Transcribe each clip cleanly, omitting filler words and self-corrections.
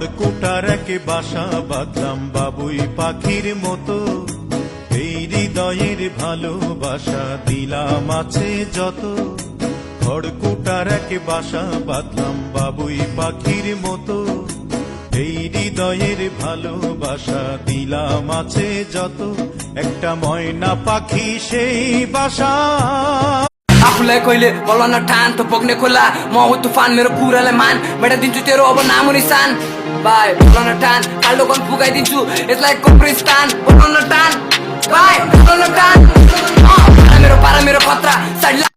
খড়কুটার এক বাসা বাঁধলাম বাবুই পাখির মতো, এই হৃদয়ের ভালোবাসা দিলাম আছে যত। খড়কুটার এক বাসা বাঁধলাম বাবুই পাখির মতো, এই হৃদয়ের ভালোবাসা দিলাম আছে যত। একটা ময়না পাখি সেই বাসা आफूलाई कहिले बोल्न ठान त पोग्ने खोला म हो तुफान मेरो कुरालाई मान मेटाइदिन्छु तेरो अब नाम निशान बाई बोल्न ठान काल्डो गन पुगाइदिन्छु यसलाई कब्रिस्तान बोल्न ठान बाई बोल्न ठान पारा मेरो खतरा साइड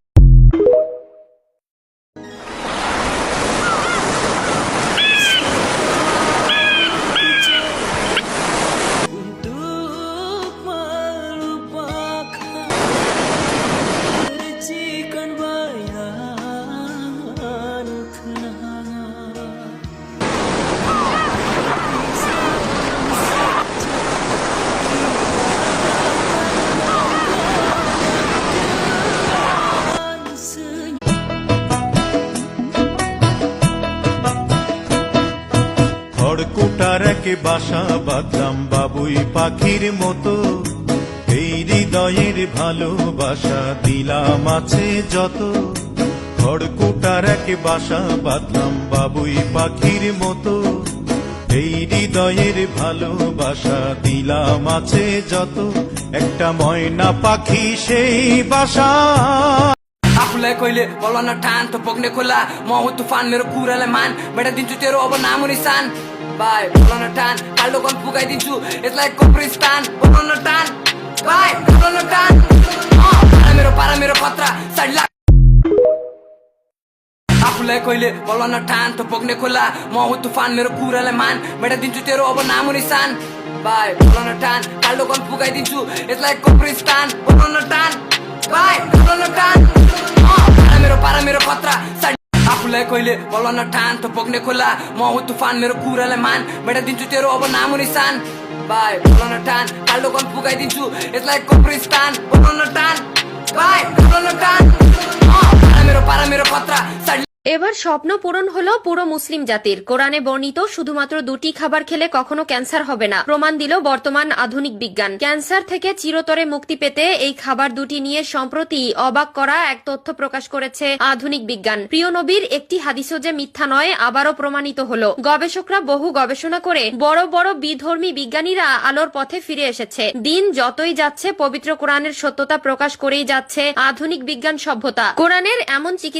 খড়কুটার এক বাসা বাঁধলাম বাবুই পাখির মতো, এই হৃদয়ের ভালোবাসা দিলাম আছে যত। খড়কুটার এক বাসা বাঁধলাম বাবুই পাখির মতো, এই হৃদয়ের ভালোবাসা দিলাম আছে যত। একটা ময়না পাখি সেই বাসা आफूलाई कहिले बोल्न ठान त पोग्ने खोला म हो तुफान मेरो कुरालाई मान मेटाइदिन्छु तेरो अब नाम निशान बाई बोल्न ठान काल्डो गन पुगाइदिन्छु यसलाई कब्रिस्तान बोल्न ठान बाई बोल्न ठान पारा मेरो खतरा साइड ला आफूलाई कहिले बोल्न ठान त पोग्ने खोला म हो तुफान मेरो कुरालाई मान मेटाइदिन्छु तेरो अब नाम निशान बाई बोल्न ठान काल्डो गन पुगाइदिन्छु यसलाई कब्रिस्तान बोल्न ठान बाई बोल्न ठान पारा मेरो खतरा साइड आफूलाई कहिले बोल्न ठान त पोग्ने खोला म हो तुफान मेरो कुरालाई मान मेटाइदिन्छु तेरो अब नाम निशान बाई बोल्न ठान काल्डो गन पुगाइदिन्छु यसलाई कब्रिस्तान बोल्न ठान बाई बोल्न ठान पारा मेरो खतरा साइड এবার স্বপ্ন পূরণ হলো পুরো মুসলিম জাতির। কোরআনে বর্ণিত শুধুমাত্র দুটি খাবার খেলে কখনো ক্যান্সার হবে না, প্রমাণ দিল বর্তমান আধুনিক বিজ্ঞান। ক্যান্সার থেকে চিরতরে মুক্তি পেতে এই খাবার দুটি নিয়ে সম্প্রতি অবাক করা এক তথ্য প্রকাশ করেছে আধুনিক বিজ্ঞান। প্রিয় নবীর একটি হাদিসও যে মিথ্যা নয় আবারও প্রমাণিত হলো। গবেষকরা বহু গবেষণা করে বড় বড় বিধর্মী বিজ্ঞানীরা আলোর পথে ফিরে এসেছে। দিন যতই যাচ্ছে পবিত্র কোরআনের সত্যতা প্রকাশ করেই যাচ্ছে আধুনিক বিজ্ঞান সভ্যতা। কোরআনের এমন